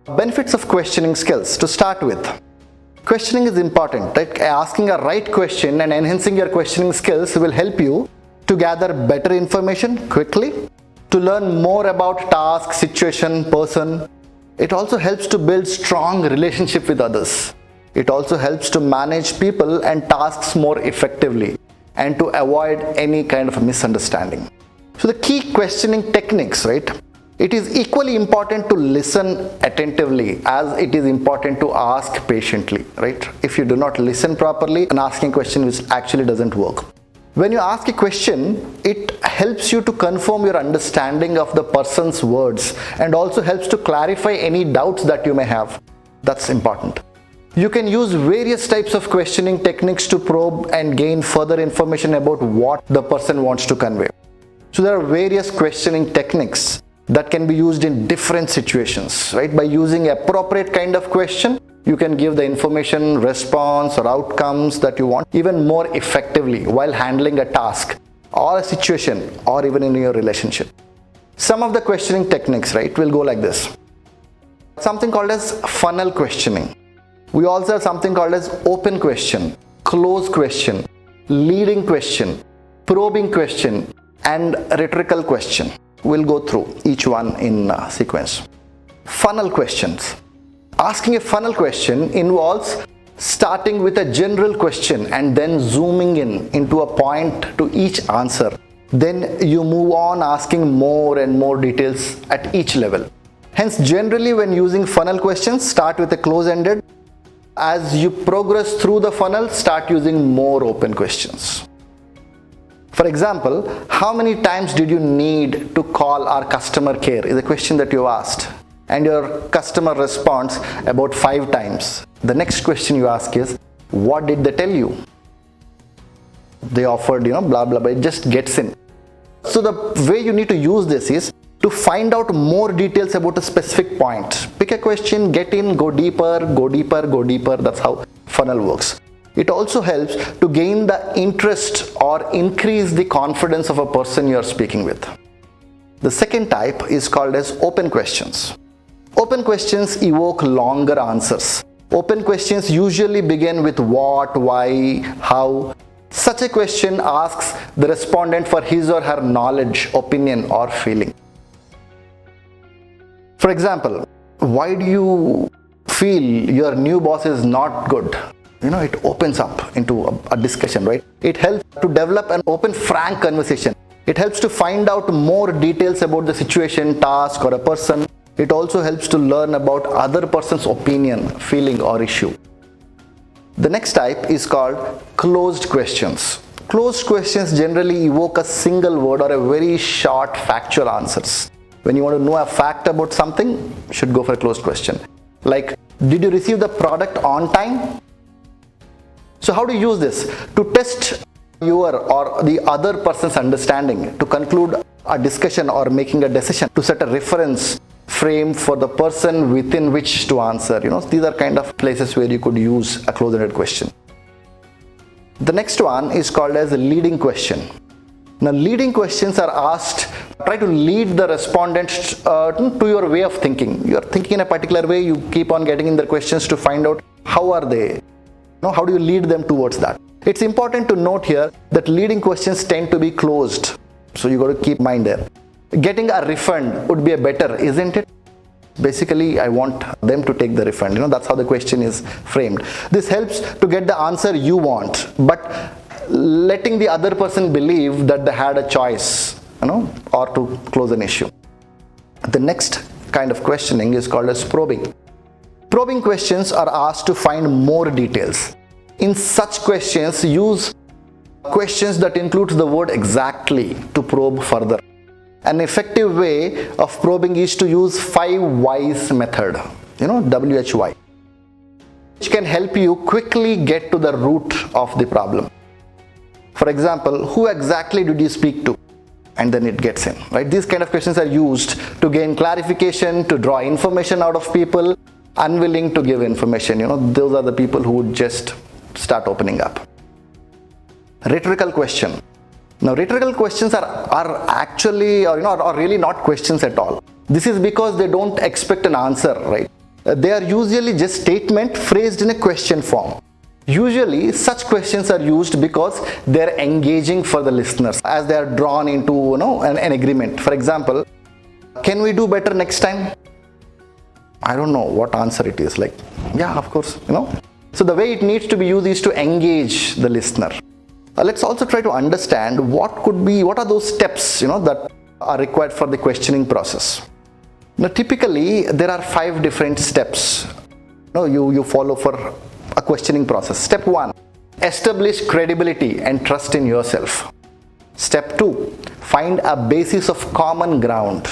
Benefits of questioning skills. To start with, questioning is important. Like asking a right question and enhancing your questioning skills will help you to gather better information quickly, to learn more about task, situation, person. It also helps to build strong relationship with others. It also helps to manage people and tasks more effectively and to avoid any kind of misunderstanding. So the key questioning techniques, right? It is equally important to listen attentively as it is important to ask patiently, right? If you do not listen properly, an asking question which actually doesn't work. When you ask a question, it helps you to confirm your understanding of the person's words and also helps to clarify any doubts that you may have. That's important. You can use various types of questioning techniques to probe and gain further information about what the person wants to convey. So there are various questioning techniques that can be used in different situations, right? By using appropriate kind of question, you can give the information, response or outcomes that you want even more effectively while handling a task or a situation or even in your relationship. Some of the questioning techniques, right, will go like this. Something called as funnel questioning. We also have something called as open question, closed question, leading question, probing question, and rhetorical question. We'll go through each one in sequence. Funnel questions. Asking a funnel question involves starting with a general question and then zooming in into a point to each answer. Then you move on asking more and more details at each level. Hence, generally when using funnel questions, start with a close-ended. As you progress through the funnel, start using more open questions. For example, how many times did you need to call our customer care is a question that you asked, and your customer responds about 5 times. The next question you ask is, what did they tell you? They offered, blah, blah, blah. It just gets in. So the way you need to use this is to find out more details about a specific point. Pick a question, get in, go deeper, go deeper, go deeper. That's how funnel works. It also helps to gain the interest or increase the confidence of a person you're speaking with. The second type is called as open questions. Open questions evoke longer answers. Open questions usually begin with what, why, how. Such a question asks the respondent for his or her knowledge, opinion, or feeling. For example, why do you feel your new boss is not good? It opens up into a discussion, right? It helps to develop an open, frank conversation. It helps to find out more details about the situation, task, or a person. It also helps to learn about other person's opinion, feeling, or issue. The next type is called closed questions. Closed questions generally evoke a single word or a very short factual answers. When you want to know a fact about something, you should go for a closed question. Like, did you receive the product on time? So how do you use this? To test your or the other person's understanding, to conclude a discussion or making a decision, to set a reference frame for the person within which to answer. These are kind of places where you could use a closed-ended question. The next one is called as a leading question. Now, leading questions are asked, try to lead the respondent to your way of thinking. You are thinking in a particular way, you keep on getting in the questions to find out how are they. How do you lead them towards that? It's important to note here that leading questions tend to be closed. So you got to keep in mind there. Getting a refund would be a better, isn't it? Basically, I want them to take the refund. That's how the question is framed. This helps to get the answer you want, but letting the other person believe that they had a choice, or to close an issue. The next kind of questioning is called as probing. Probing questions are asked to find more details. In such questions, use questions that include the word exactly to probe further. An effective way of probing is to use 5 whys method, WHY, which can help you quickly get to the root of the problem. For example, who exactly did you speak to? And then it gets in, right? These kind of questions are used to gain clarification, to draw information out of people unwilling to give information. Those are the people who would just start opening up. Rhetorical question. Now, rhetorical questions are actually, or really not questions at all. This is because they don't expect an answer, right? They are usually just statement phrased in a question form. Usually such questions are used because they're engaging for the listeners as they are drawn into an agreement. For example, can we do better next time? I don't know what answer it is, like, yeah, of course, So the way it needs to be used is to engage the listener. Let's also try to understand what are those steps that are required for the questioning process. Now typically there are 5 different steps you follow for a questioning process. Step 1, establish credibility and trust in yourself. Step 2, find a basis of common ground.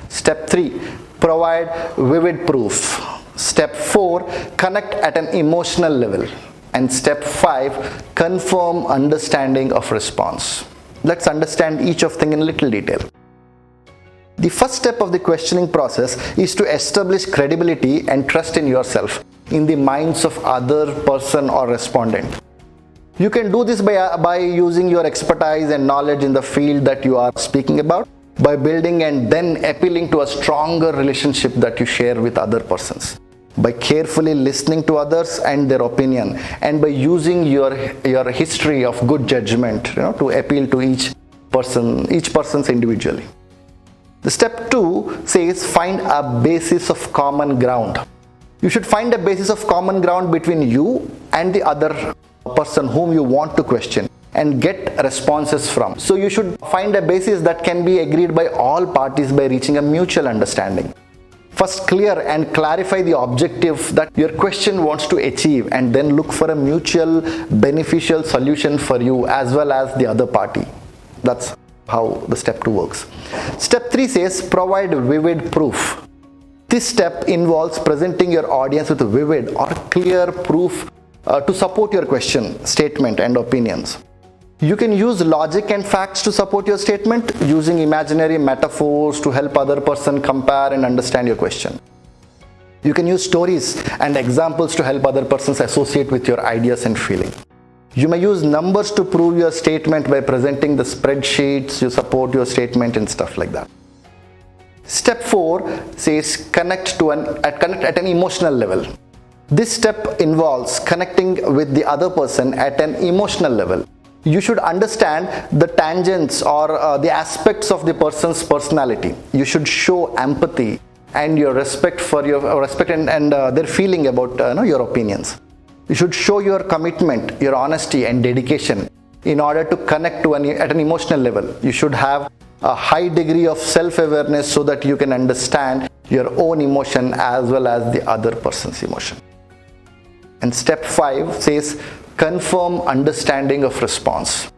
Step 3, provide vivid proof. Step 4, connect at an emotional level. And step 5, confirm understanding of response. Let's understand each of them in little detail. The first step of the questioning process is to establish credibility and trust in yourself in the minds of other person or respondent. You can do this by using your expertise and knowledge in the field that you are speaking about, by building and then appealing to a stronger relationship that you share with other persons, by carefully listening to others and their opinion, and by using your history of good judgment to appeal to each person's individually. The step 2 says find a basis of common ground. You should find a basis of common ground between you and the other person whom you want to question and get responses from. So you should find a basis that can be agreed by all parties by reaching a mutual understanding. First, clear and clarify the objective that your question wants to achieve, and then look for a mutual beneficial solution for you as well as the other party. That's how the step 2 works. Step 3 says provide vivid proof. This step involves presenting your audience with vivid or clear proof to support your question, statement and opinions. You can use logic and facts to support your statement, using imaginary metaphors to help other person compare and understand your question. You can use stories and examples to help other persons associate with your ideas and feeling. You may use numbers to prove your statement by presenting the spreadsheets you support your statement and stuff like that. Step 4 says connect at an emotional level. This step involves connecting with the other person at an emotional level. You should understand the tangents or the aspects of the person's personality. You should show empathy and your respect and their feeling about your opinions. You should show your commitment, your honesty and dedication in order to connect at an emotional level. You should have a high degree of self-awareness so that you can understand your own emotion as well as the other person's emotion. And step 5 says confirm understanding of response.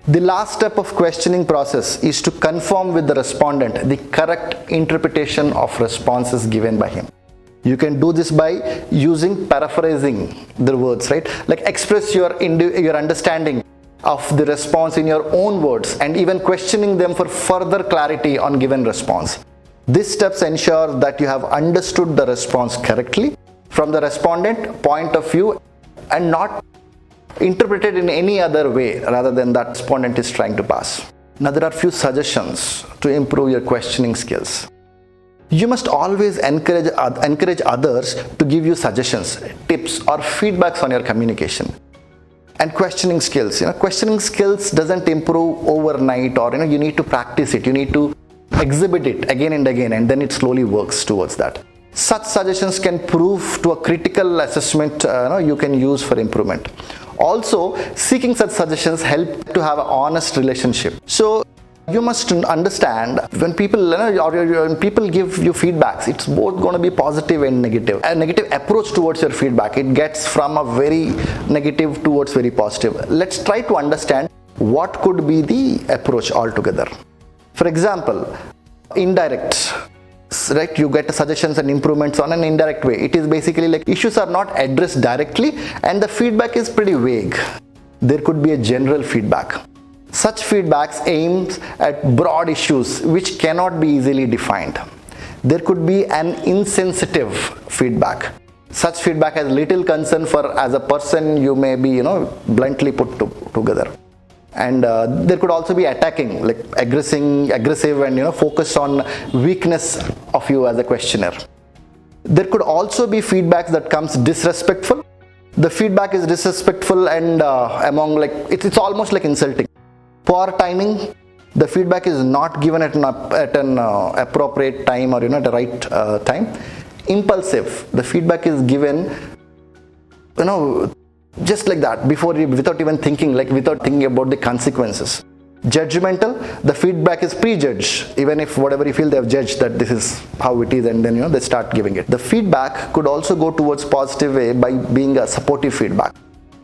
The last step of questioning process is to confirm with the respondent the correct interpretation of responses given by him. You can do this by using paraphrasing the words, right? Like express your understanding of the response in your own words and even questioning them for further clarity on given response. These steps ensure that you have understood the response correctly from the respondent point of view and not interpreted in any other way rather than that respondent is trying to pass. Now there are few suggestions to improve your questioning skills. You must always encourage others to give you suggestions, tips or feedbacks on your communication. And questioning skills. Questioning skills doesn't improve overnight, or you need to practice it. You need to exhibit it again and again, and then it slowly works towards that. Such suggestions can prove to a critical assessment you can use for improvement. Also, seeking such suggestions help to have an honest relationship. So you must understand when people give you feedbacks, it's both going to be positive and negative. A negative approach towards your feedback, it gets from a very negative towards very positive. Let's try to understand what could be the approach altogether. For example, indirect, right? You get suggestions and improvements on an indirect way. It is basically like issues are not addressed directly and the feedback is pretty vague. There could be a general feedback. Such feedbacks aims at broad issues which cannot be easily defined. There could be an insensitive feedback. Such feedback has little concern for as a person you may be bluntly put together. And there could also be attacking, like aggressive and focused on weakness of you as a questioner. There could also be feedback that comes disrespectful. The feedback is disrespectful and it's almost like insulting. Poor timing. The feedback is not given at an appropriate time or at the right time. Impulsive. The feedback is given just like that, without even thinking, without thinking about the consequences. Judgmental. The feedback is prejudged, even if whatever you feel they have judged that this is how it is, and then they start giving it. The feedback could also go towards positive way by being a supportive feedback.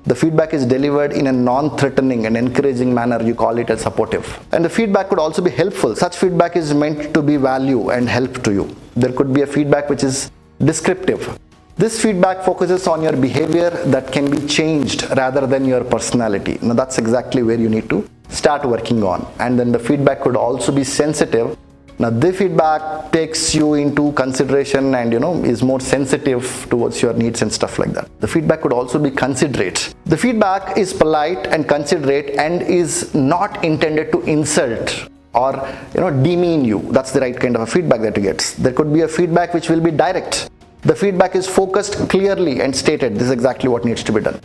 The feedback is delivered in a non-threatening and encouraging manner. You call it as supportive. And the feedback could also be helpful. Such feedback is meant to be value and help to you. There could be a feedback which is descriptive. This feedback focuses on your behavior that can be changed rather than your personality. Now that's exactly where you need to start working on. And then the feedback could also be sensitive. Now the feedback takes you into consideration and is more sensitive towards your needs and stuff like that. The feedback could also be considerate. The feedback is polite and considerate and is not intended to insult or demean you. That's the right kind of a feedback that you get. There could be a feedback which will be direct. The feedback is focused clearly and stated. This is exactly what needs to be done.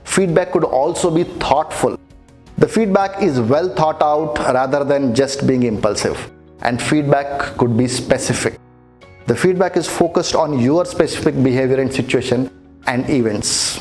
Feedback could also be thoughtful. The feedback is well thought out rather than just being impulsive. And feedback could be specific. The feedback is focused on your specific behavior and situation and events.